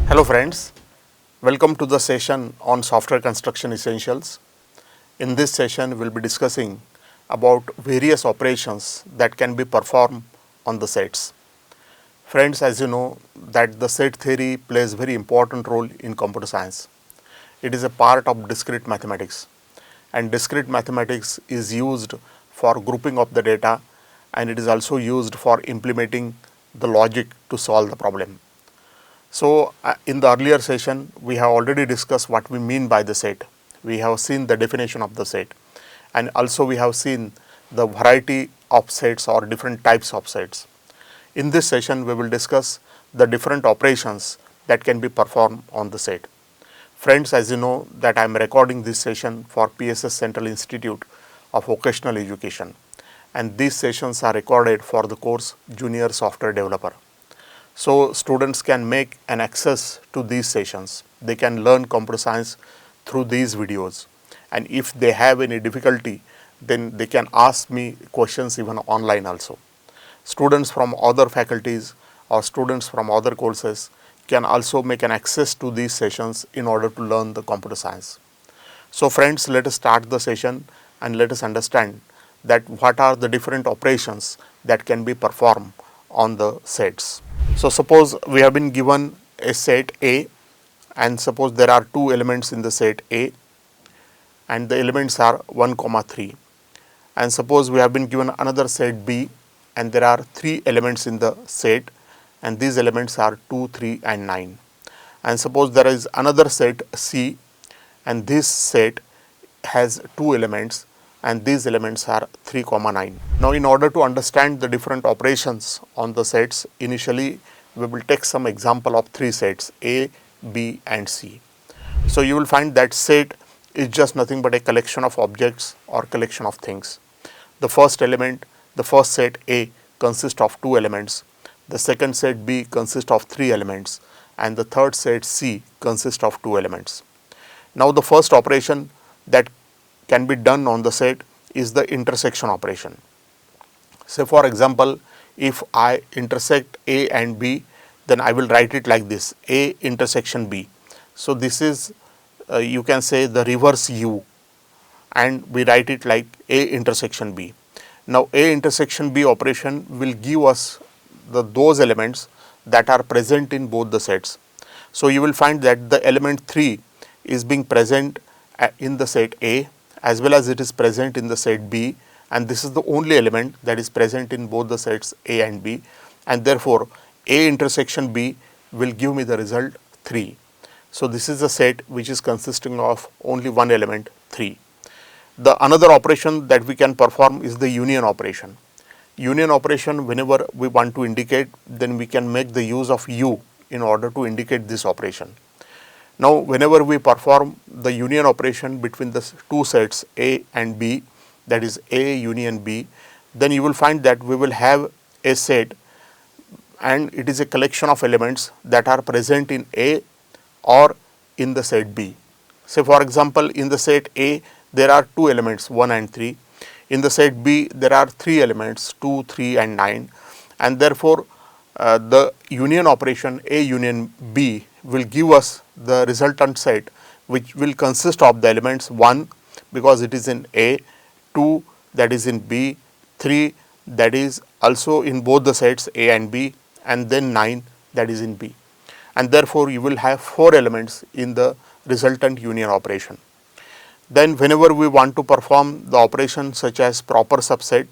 Hello friends, welcome to the session on software construction essentials. In this session, we will be discussing about various operations that can be performed on the sets. Friends, as you know that the set theory plays very important role in computer science. It is a part of discrete mathematics, and discrete mathematics is used for grouping of the data, and it is also used for implementing the logic to solve the problem. So, in the earlier session, we have already discussed what we mean by the set. We have seen the definition of the set, and also we have seen the variety of sets or different types of sets. In this session, we will discuss the different operations that can be performed on the set. Friends, as you know that I am recording this session for PSS Central Institute of Vocational Education, and these sessions are recorded for the course Junior Software Developer. So, students can make an access to these sessions. They can learn computer science through these videos, and if they have any difficulty, then they can ask me questions even online also. Students from other faculties or students from other courses can also make an access to these sessions in order to learn the computer science. So friends, let us start the session and let us understand that what are the different operations that can be performed on the sets. So suppose we have been given a set A, and suppose there are two elements in the set A, and the elements are 1, 3, and suppose we have been given another set B, and there are three elements in the set, and these elements are 2, 3 and 9, and suppose there is another set C, and this set has two elements, and these elements are 3, 9. Now, in order to understand the different operations on the sets, initially we will take some example of three sets A, B and C. So, you will find that set is just nothing but a collection of objects or collection of things. The first set A consists of two elements, the second set B consists of three elements, and the third set C consists of two elements. Now, the first operation that can be done on the set is the intersection operation. Say for example, if I intersect A and B, then I will write it like this: A intersection B. So this is you can say the reverse U, and we write it like A intersection B. Now A intersection B operation will give us those elements that are present in both the sets. So you will find that the element 3 is being present in the set A, as well as it is present in the set B, and this is the only element that is present in both the sets A and B, and therefore A intersection B will give me the result 3. So this is a set which is consisting of only one element 3. The another operation that we can perform is the union operation. Union operation, whenever we want to indicate, then we can make the use of U in order to indicate this operation. Now, whenever we perform the union operation between the two sets A and B, that is A union B, then you will find that we will have a set, and it is a collection of elements that are present in A or in the set B. Say for example, in the set A there are two elements 1 and 3, in the set B there are three elements 2, 3 and 9, and therefore the union operation A union B will give us the resultant set, which will consist of the elements 1 because it is in A, 2 that is in B, 3 that is also in both the sets A and B, and then 9 that is in B, and therefore you will have 4 elements in the resultant union operation. Then whenever we want to perform the operation such as proper subset,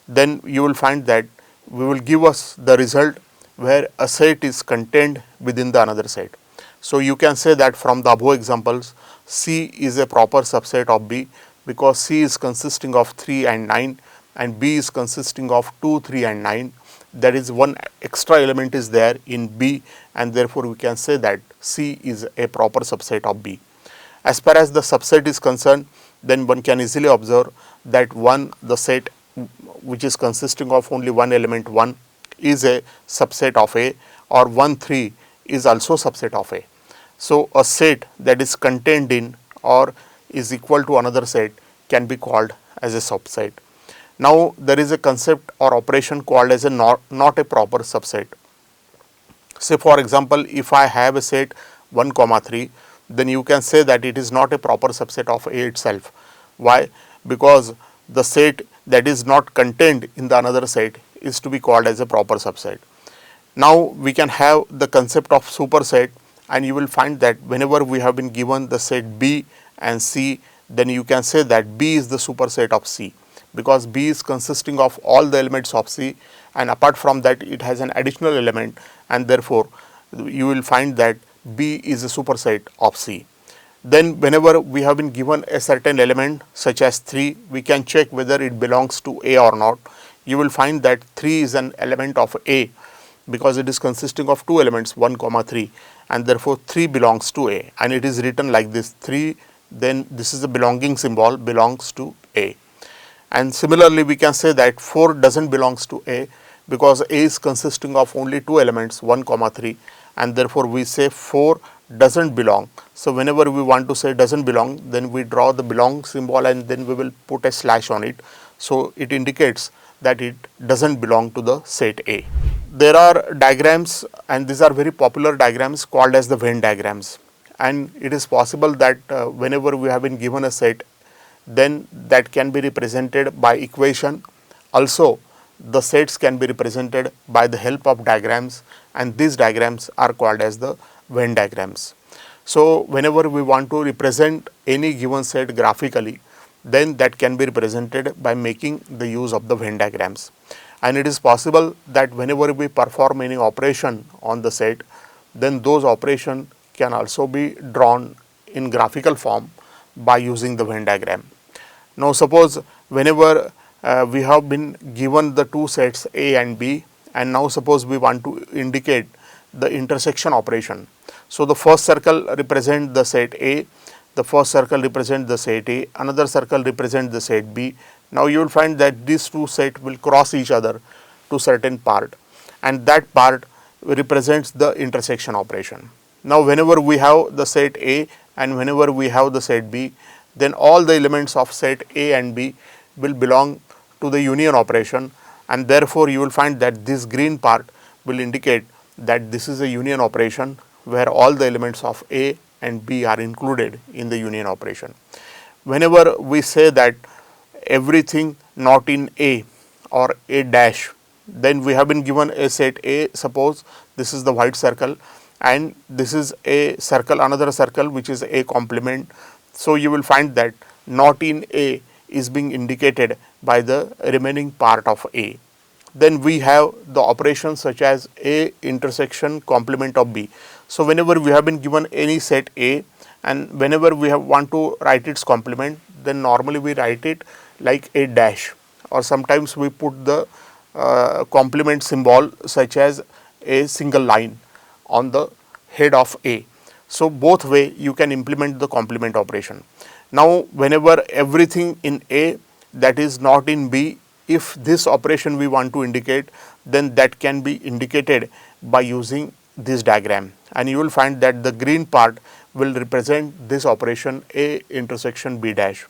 then you will find that we will give us the result where a set is contained within the another set. So you can say that from the above examples, C is a proper subset of B because C is consisting of 3 and 9, and B is consisting of 2, 3 and 9. That is, one extra element is there in B, and therefore we can say that C is a proper subset of B. As far as the subset is concerned, then one can easily observe that the set which is consisting of only one element 1 is a subset of A, or 1, 3 is also subset of A. So a set that is contained in or is equal to another set can be called as a subset. Now there is a concept or operation called as a not a proper subset. Say for example, if I have a set 1 comma 3, then you can say that it is not a proper subset of A itself. Why? Because the set that is not contained in the another set is to be called as a proper subset. Now we can have the concept of superset, and you will find that whenever we have been given the set B and C, then you can say that B is the superset of C, because B is consisting of all the elements of C, and apart from that it has an additional element, and therefore you will find that B is a superset of C. Then whenever we have been given a certain element such as 3, we can check whether it belongs to A or not. You will find that 3 is an element of A, because it is consisting of two elements 1 comma 3, and therefore 3 belongs to A, and it is written like this 3, then this is the belonging symbol, belongs to A. And similarly we can say that 4 doesn't belongs to A, because A is consisting of only two elements 1 comma 3, and therefore we say 4 doesn't belong. So whenever we want to say doesn't belong, then we draw the belong symbol and then we will put a slash on it, so it indicates that it doesn't belong to the set A. There are diagrams, and these are very popular diagrams called as the Venn diagrams, and it is possible that whenever we have been given a set, then that can be represented by equation. Also the sets can be represented by the help of diagrams, and these diagrams are called as the Venn diagrams. So whenever we want to represent any given set graphically, then that can be represented by making the use of the Venn diagrams. And it is possible that whenever we perform any operation on the set, then those operations can also be drawn in graphical form by using the Venn diagram. Now suppose whenever we have been given the two sets A and B, and now suppose we want to indicate the intersection operation. So the first circle represents the set A, the first circle represents the set A, another circle represents the set B. Now you will find that these two sets will cross each other to certain part, and that part represents the intersection operation. Now whenever we have the set A and whenever we have the set B, then all the elements of set A and B will belong to the union operation, and therefore you will find that this green part will indicate that this is a union operation where all the elements of A and B are included in the union operation. Whenever we say that everything not in A or A dash, then we have been given a set A, suppose this is the white circle, and this is a circle, another circle which is A complement. So you will find that not in A is being indicated by the remaining part of A. Then we have the operations such as A intersection complement of B. So whenever we have been given any set A, and whenever we want to write its complement, then normally we write it like A dash, or sometimes we put the complement symbol such as a single line on the head of A. So both way you can implement the complement operation. Now whenever everything in A that is not in B, if this operation we want to indicate, then that can be indicated by using this diagram, and you will find that the green part will represent this operation A intersection B dash.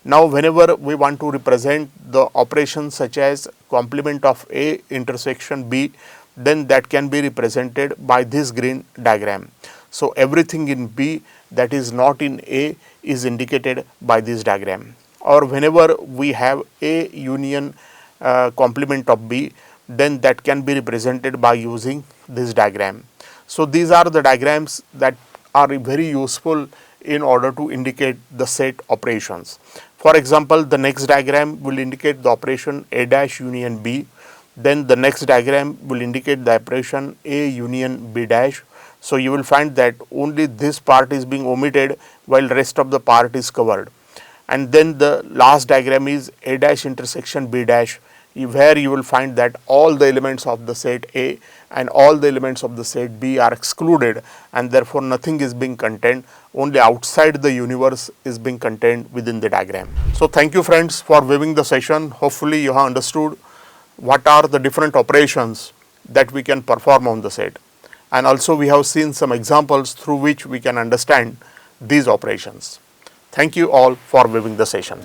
Now whenever we want to represent the operation such as complement of A intersection B, then that can be represented by this green diagram. So everything in B that is not in A is indicated by this diagram. Or whenever we have A union complement of B, then that can be represented by using this diagram. So these are the diagrams that are very useful in order to indicate the set operations. For example, the next diagram will indicate the operation A dash union B. Then the next diagram will indicate the operation A union B dash. So you will find that only this part is being omitted while rest of the part is covered. And then the last diagram is A dash intersection B dash, where you will find that all the elements of the set A and all the elements of the set B are excluded, and therefore nothing is being contained, only outside the universe is being contained within the diagram. So thank you friends for viewing the session. Hopefully you have understood what are the different operations that we can perform on the set, and also we have seen some examples through which we can understand these operations. Thank you all for viewing the session.